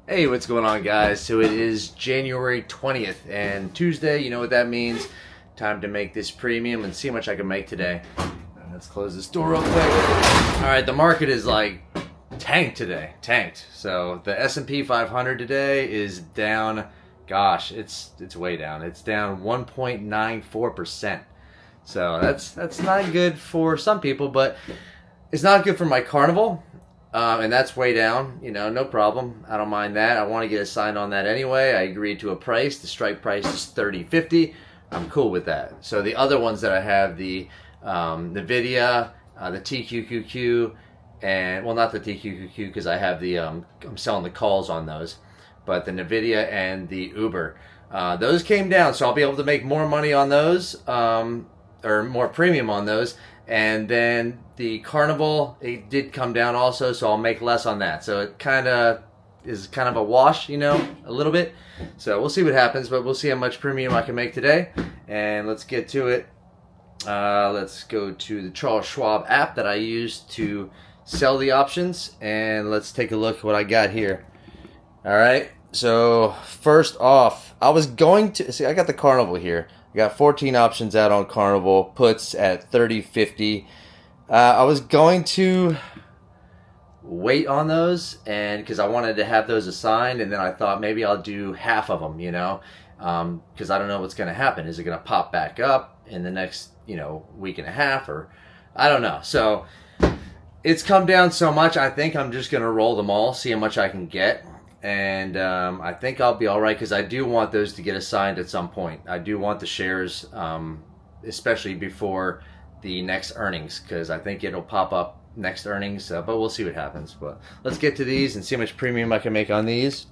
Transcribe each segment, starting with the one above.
Hey, what's going on, guys? So it is January 20th and Tuesday. You know what that means. Time to make this premium and see how much I can make today. Let's close this door real quick. All right, the market is like tanked today. Tanked. So the S&P 500 today is down. Gosh, it's way down. It's down 1.94%. So that's not good for some people, but it's not good for my Carnival. And that's way down, no problem. I don't mind that. I want to get assigned on that anyway. I agreed to a price. The strike price is $30.50. I'm cool with that. So the other ones that I have, the Nvidia, the TQQQ, and well, not the TQQQ because I have I'm selling the calls on those, but the Nvidia and the Uber, those came down, so I'll be able to make more money on those, or more premium on those. And then the Carnival, it did come down also, so I'll make less on that. So it kind of is kind of a wash, a little bit. So we'll see what happens, but we'll see how much premium I can make today. And let's get to it. Let's go to the Charles Schwab app that I use to sell the options, and let's take a look at what I got here. All right. So first off, I was going to see. I got the Carnival here. I got 14 options out on Carnival, puts at $30.50. I was going to wait on those, and because I wanted to have those assigned, and then I thought maybe I'll do half of them, because I don't know what's going to happen. Is it going to pop back up in the next, week and a half, or I don't know. So it's come down so much. I think I'm just going to roll them all, see how much I can get. And I think I'll be all right because I do want those to get assigned at some point. I do want the shares, especially before the next earnings, because I think it'll pop up next earnings. But we'll see what happens. But let's get to these and see how much premium I can make on these.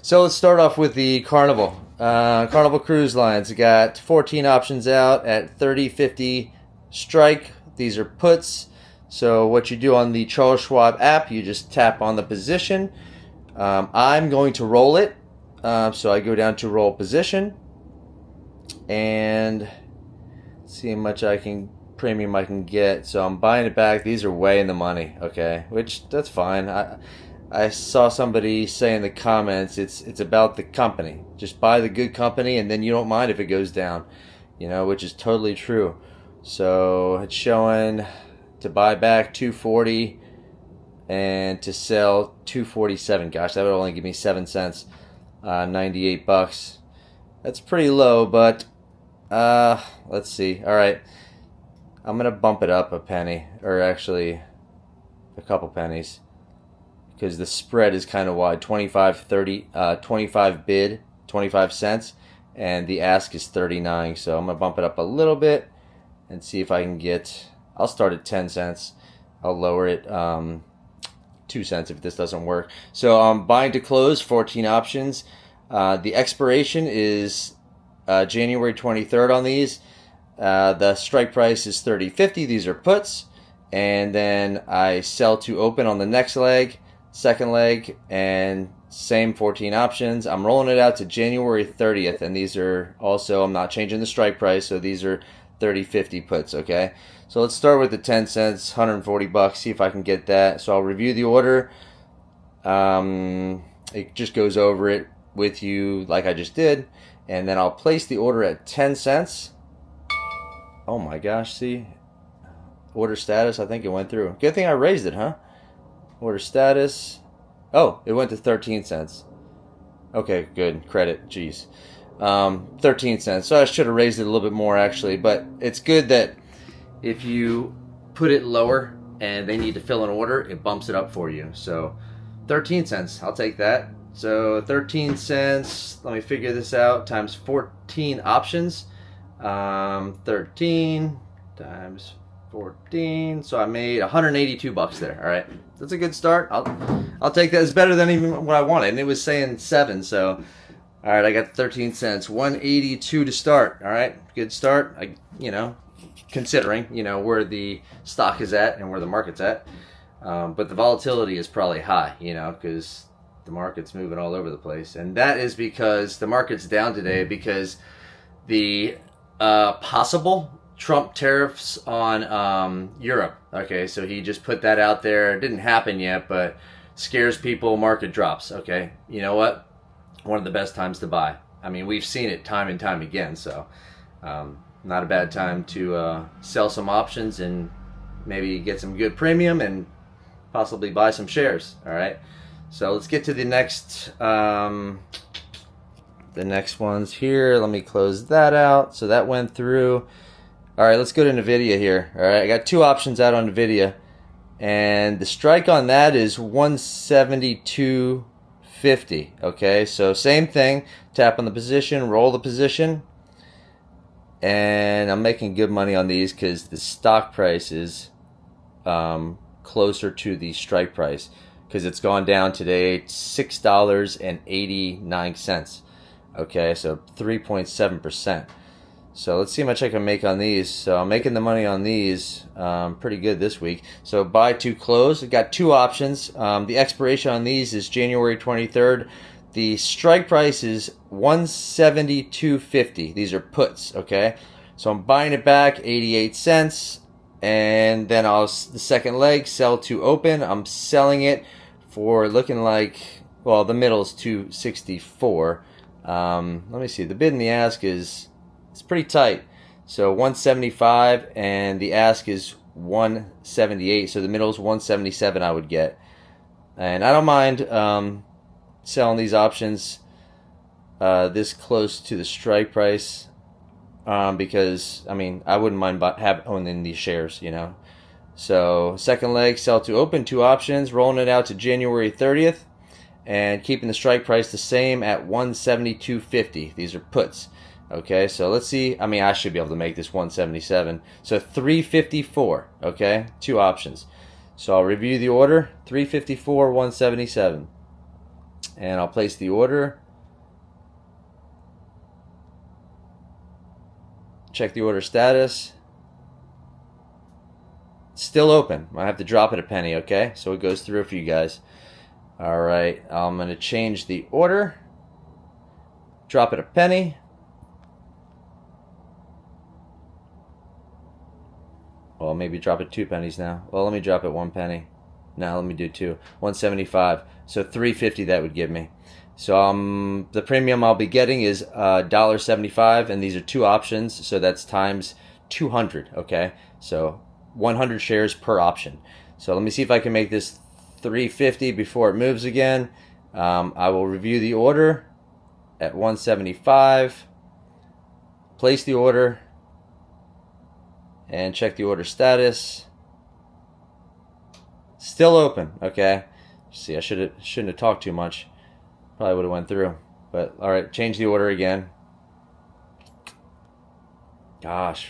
So let's start off with the Carnival. Carnival Cruise Lines got 14 options out at $30.50 strike. These are puts. So what you do on the Charles Schwab app, you just tap on the position. I'm going to roll it, so I go down to roll position and see how much premium I can get. So I'm buying it back. These are way in the money, okay, which that's fine. I saw somebody say in the comments it's about the company. Just buy the good company, and then you don't mind if it goes down, which is totally true. So it's showing to buy back 240. And to sell $247. Gosh, that would only give me 7 cents. $98. That's pretty low, but let's see. All right, I'm gonna bump it up a penny, or actually a couple pennies, because the spread is kind of wide. 25 bid, 25 cents, and the ask is 39. So I'm gonna bump it up a little bit and see if I can get. I'll start at 10 cents. I'll lower it. 2 cents if this doesn't work. So I'm buying to close, 14 options. The expiration is January 23rd on these. The strike price is $30.50. These are puts. And then I sell to open on the next leg, second leg, and same 14 options. I'm rolling it out to January 30th, and these are also, I'm not changing the strike price, so these are $30.50 puts, okay? So let's start with the 10 cents, $140, see if I can get that. So I'll review the order. It just goes over it with you like I just did. And then I'll place the order at 10 cents. Oh my gosh, see? Order status, I think it went through. Good thing I raised it, huh? Order status. Oh, it went to 13 cents. Okay, good. Credit, jeez. 13 cents. So I should have raised it a little bit more actually, but it's good that if you put it lower and they need to fill an order, it bumps it up for you. So 13 cents, I'll take that. So 13 cents, let me figure this out, times 14 options. 13 times 14, so I made $182 there. All right, that's a good start. I'll take that. It's better than even what I wanted, and it was saying 7, so all right, I got 13 cents, 182 to start. All right, good start. Considering where the stock is at and where the market's at, but the volatility is probably high, because the market's moving all over the place, and that is because the market's down today because the possible Trump tariffs on Europe. Okay, so he just put that out there. It didn't happen yet, but scares people, market drops. Okay, you know what? One of the best times to buy. I mean, we've seen it time and time again, so not a bad time to sell some options and maybe get some good premium and possibly buy some shares. All right, so let's get to the next ones here. Let me close that out. So that went through. All right, let's go to Nvidia here. All right, I got two options out on Nvidia, and the strike on that is 172.50. Okay, so same thing. Tap on the position, roll the position, and I'm making good money on these because the stock price is closer to the strike price because it's gone down today $6.89. Okay, so 3.7%. So let's see how much I can make on these. So I'm making the money on these pretty good this week. So buy to close. I've got two options. The expiration on these is January 23rd. The strike price is 172.50. These are puts, okay? So I'm buying it back 88 cents. And then the second leg, sell to open. I'm selling it for looking like, well, the middle is 264. Let me see. The bid and the ask is... it's pretty tight. So 175 and the ask is 178. So the middle is 177 I would get. And I don't mind selling these options this close to the strike price because, I mean, I wouldn't mind owning these shares, you know. So second leg, sell to open, two options, rolling it out to January 30th and keeping the strike price the same at 172.50. These are puts. Okay, so let's see. I mean, I should be able to make this 177. So 354, okay? Two options. So I'll review the order, 354, 177. And I'll place the order. Check the order status. It's still open. I have to drop it a penny, okay? So it goes through for you guys. All right, I'm going to change the order. Drop it a penny. Well, maybe drop it 2 pennies now. Well, let me drop it 1 penny. Now let me do 2. 175. So 350 that would give me. So the premium I'll be getting is $1.75, and these are two options. So that's times 200. Okay. So 100 shares per option. So let me see if I can make this 350 before it moves again. I will review the order at 175. Place the order. And check the order status. Still open, okay? See, I shouldn't have talked too much. Probably would have went through. But all right, change the order again. Gosh,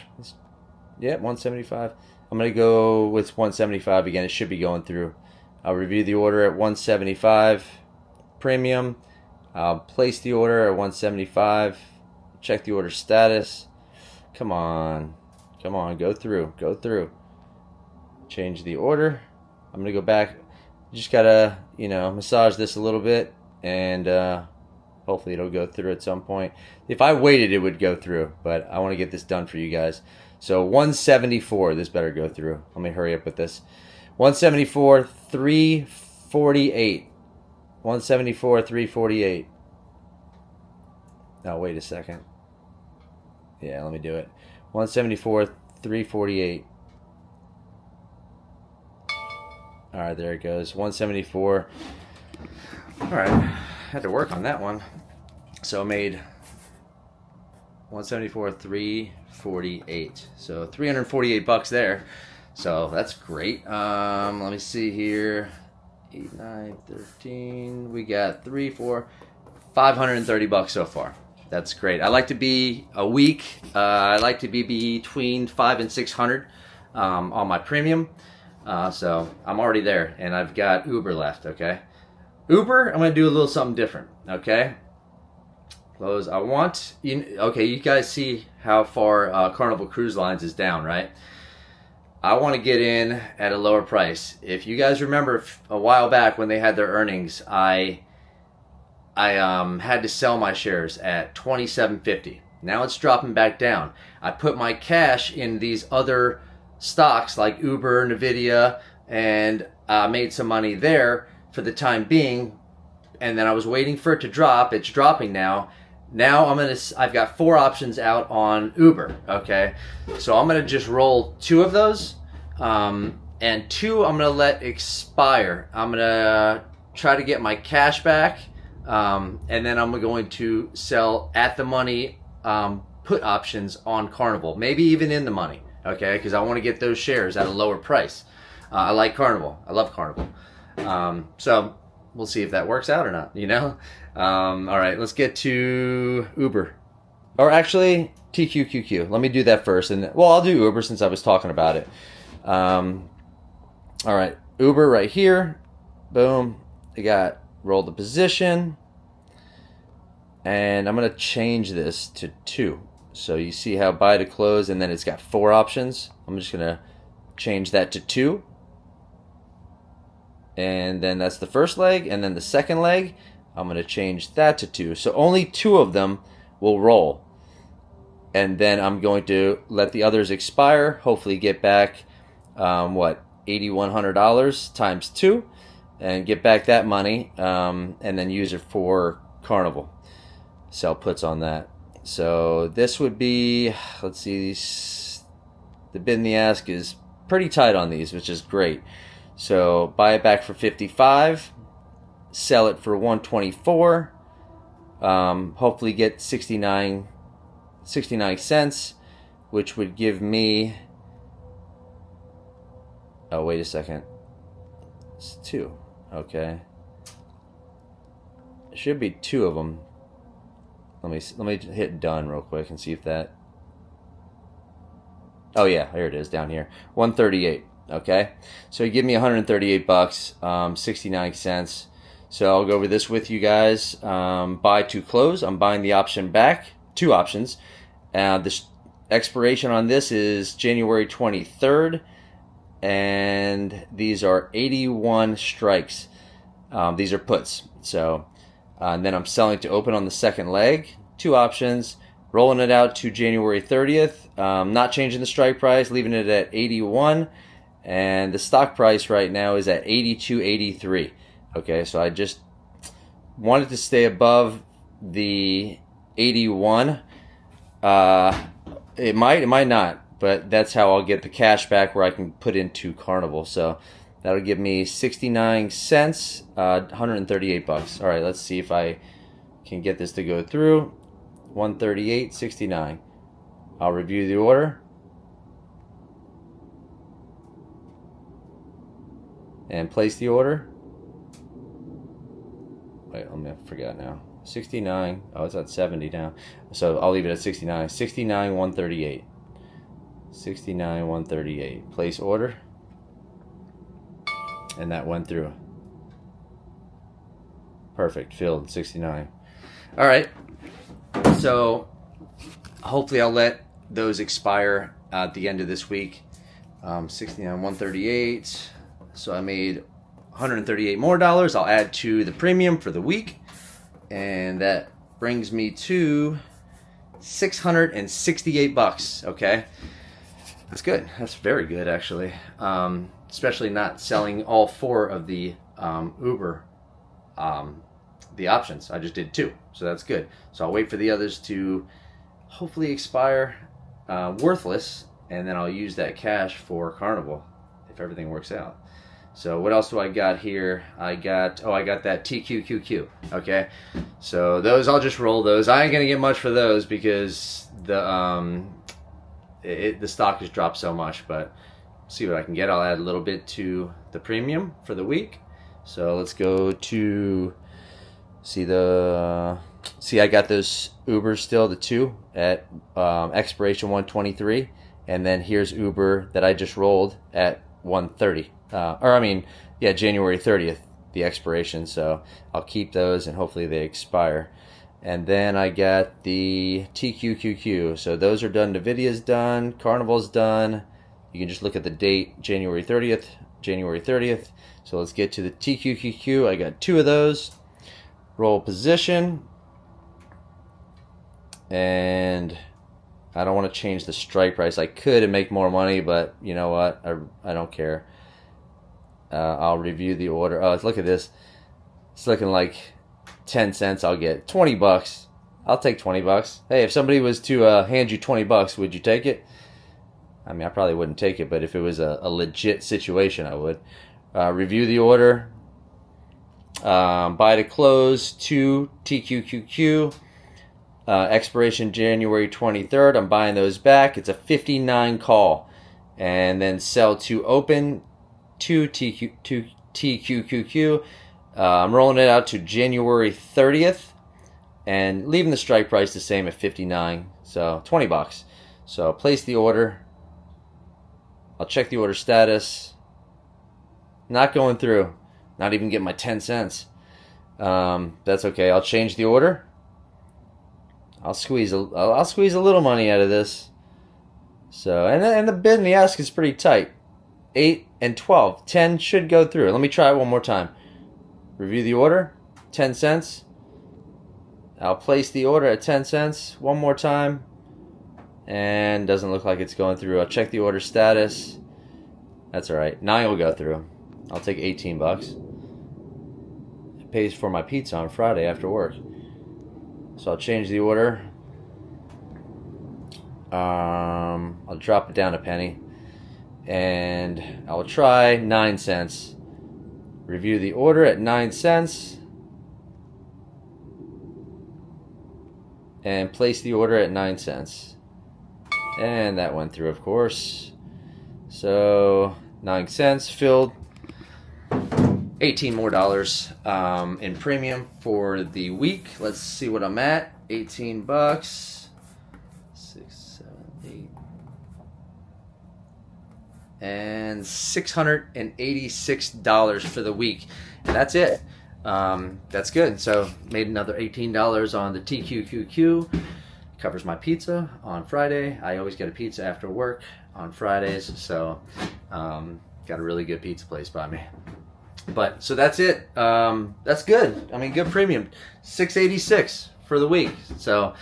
yeah, 175. I'm gonna go with 175 again. It should be going through. I'll review the order at 175 premium. I'll place the order at 175. Check the order status. Come on. Come on, go through, go through. Change the order. I'm gonna go back. Just gotta, you know, massage this a little bit, and hopefully it'll go through at some point. If I waited, it would go through, but I want to get this done for you guys. So 174, this better go through. Let me hurry up with this. 174, 348. 174, 348. Now wait a second. Yeah, let me do it. 174, 348. All right, there it goes. 174. All right, had to work on that one. So I made 174, 348. So 348 bucks there. So that's great. Let me see here. 8, 9, 13. We got 3, 4, 530 bucks so far. That's great. I like to be a week. I like to be between 500 and 600 on my premium. So I'm already there, and I've got Uber left. Okay, Uber. I'm gonna do a little something different. Okay, close. I want you. Okay, you guys see how far Carnival Cruise Lines is down, right? I want to get in at a lower price. If you guys remember a while back when they had their earnings, I had to sell my shares at $27.50. Now it's dropping back down. I put my cash in these other stocks like Uber, Nvidia, and made some money there. for the time being, and then I was waiting for it to drop. It's dropping now. Now I've got 4 options out on Uber, okay? So I'm gonna just roll 2 of those, and 2 I'm gonna let expire. I'm gonna try to get my cash back, and then I'm going to sell at the money put options on Carnival, maybe even in the money, okay? Because I want to get those shares at a lower price. I like Carnival. I love Carnival. So we'll see if that works out or not, you know? All right, let's get to Uber. Or actually, TQQQ. Let me do that first. And well, I'll do Uber since I was talking about it. All right, Uber right here. Boom. I got roll the position. And I'm going to change this to 2. So you see how buy to close, and then it's got 4 options. I'm just going to change that to 2. And then that's the first leg. And then the second leg, I'm going to change that to 2. So only 2 of them will roll. And then I'm going to let the others expire, hopefully get back, $8,100 times 2, and get back that money, and then use it for Carnival. Sell puts on that. So this would be, let's see, the bid and the ask is pretty tight on these, which is great. So buy it back for 55, sell it for 124, hopefully get 69 cents, which would give me, oh wait a second, it's 2, okay, it should be 2 of them. Let me hit done real quick and see if that, oh yeah, here it is down here, 138. Okay, so you give me 138 bucks, 69 cents. So I'll go over this with you guys. Buy to close. I'm buying the option back. 2 options. The expiration on this is January 23rd, and these are 81 strikes. These are puts. So, and then I'm selling to open on the second leg. 2 options. Rolling it out to January 30th. Not changing the strike price, leaving it at 81. And the stock price right now is at 82.83. Okay, so I just wanted to stay above the 81. It might not, but that's how I'll get the cash back where I can put into Carnival. So that'll give me 69 cents, 138 bucks. All right, let's see if I can get this to go through. 138.69. I'll review the order. And place the order. Wait, I forgot now. 69. Oh, it's at 70 now. So I'll leave it at 69. 69, 138. 69, 138. Place order. And that went through. Perfect. Filled. 69. All right. So hopefully I'll let those expire at the end of this week. 69, 138. So I made $138 more. I'll add to the premium for the week, and that brings me to 668 bucks. Okay, that's good. That's very good, actually. Especially not selling all 4 of the Uber the options. I just did 2, so that's good. So I'll wait for the others to hopefully expire worthless, and then I'll use that cash for Carnival if everything works out. So what else do I got here? I got that TQQQ. Okay, so those I'll just roll those. I ain't gonna get much for those because the stock has dropped so much. But see what I can get. I'll add a little bit to the premium for the week. So let's go to see I got those Ubers still, the 2 at expiration 123, and then here's Uber that I just rolled at 130. January 30th, the expiration. So I'll keep those and hopefully they expire. And then I got the TQQQ. So those are done. Nvidia's done. Carnival's done. You can just look at the date, January 30th. So let's get to the TQQQ. I got 2 of those. Roll position. And I don't want to change the strike price. I could and make more money, but you know what? I don't care. I'll review the order. Oh, look at this. It's looking like 10 cents. I'll get 20 bucks. I'll take 20 bucks. Hey, if somebody was to hand you 20 bucks, would you take it? I mean, I probably wouldn't take it, but if it was a legit situation, I would. Review the order. Buy to close 2 TQQQ. Expiration January 23rd. I'm buying those back. It's a 59 call. And then sell to open 2 TQQQ. I'm rolling it out to January 30th. And leaving the strike price the same at 59. So 20 bucks. So place the order. I'll check the order status. Not going through. Not even getting my 10 cents. That's okay. I'll change the order. I'll squeeze a little money out of this. So and the bid and the ask is pretty tight. 8 and 12. 10 should go through. Let me try it one more time. Review the order. 10 cents. I'll place the order at 10 cents one more time. And doesn't look like it's going through. I'll check the order status. That's alright. 9 will go through. I'll take 18 bucks. It pays for my pizza on Friday after work. So I'll change the order. I'll drop it down a penny. And I will try 9 cents. Review the order at 9 cents. And place the order at 9 cents. And that went through, of course. So 9 cents filled. $18 more in premium for the week. Let's see what I'm at. 18 bucks. 6, 7, 8. And $686 for the week. And that's it. That's good. So made another $18 on the TQQQ. Covers my pizza on Friday. I always get a pizza after work on Fridays. So got a really good pizza place by me. But so that's it. That's good. I mean, good premium. $686 for the week. So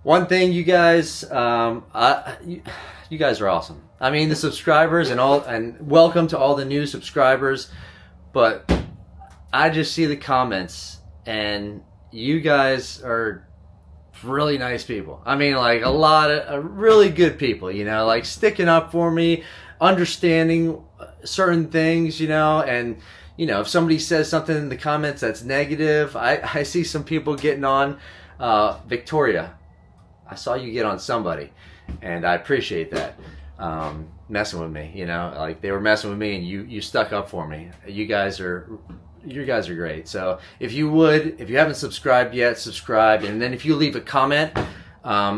one thing, you guys, you guys are awesome. I mean, the subscribers and welcome to all the new subscribers. But I just see the comments, and you guys are really nice people. I mean, like a lot of really good people, you know, like sticking up for me, understanding certain things, you know, and you know, if somebody says something in the comments that's negative, I see some people getting on. Victoria, I saw you get on somebody, and I appreciate that. Messing with me, you know, like they were messing with me, and you stuck up for me. You guys are great. So if you haven't subscribed yet, subscribe, and then if you leave a comment,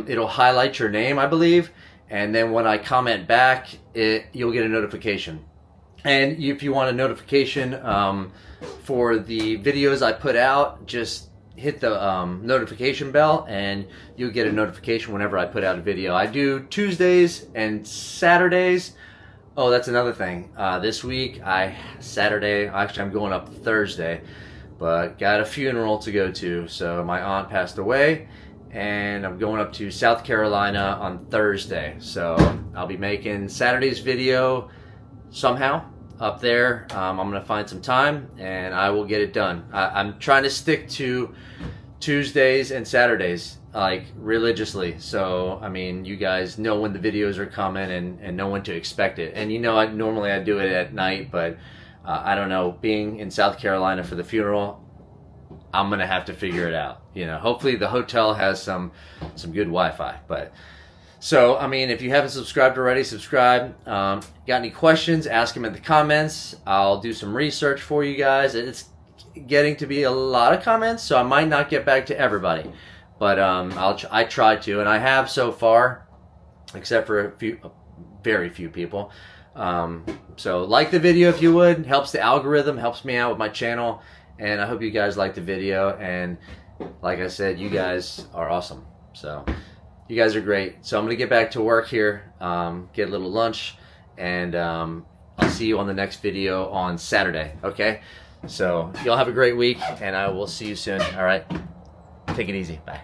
it'll highlight your name, I believe, and then when I comment back, you'll get a notification. And if you want a notification for the videos I put out, just hit the notification bell, and you'll get a notification whenever I put out a video. I do Tuesdays and Saturdays. Oh, that's another thing. This week, actually I'm going up Thursday, but got a funeral to go to. So my aunt passed away, and I'm going up to South Carolina on Thursday. So I'll be making Saturday's video somehow up there. I'm gonna find some time, and I will get it done. I'm trying to stick to Tuesdays and Saturdays, like religiously. So I mean, you guys know when the videos are coming, and know when to expect it. And you know, normally I do it at night, but I don't know, being in South Carolina for the funeral, I'm gonna have to figure it out. You know, hopefully the hotel has some good Wi-Fi. But so I mean, if you haven't subscribed already, subscribe. Got any questions, ask them in the comments. I'll do some research for you guys. It's getting to be a lot of comments, so I might not get back to everybody, but I try to, and I have so far, except for a very few people. So like the video if you would. Helps the algorithm, helps me out with my channel, and I hope you guys like the video. And like I said, you guys are awesome. So you guys are great. So I'm gonna get back to work here, get a little lunch, and I'll see you on the next video on Saturday. Okay? So y'all have a great week, and I will see you soon. All right? Take it easy. Bye.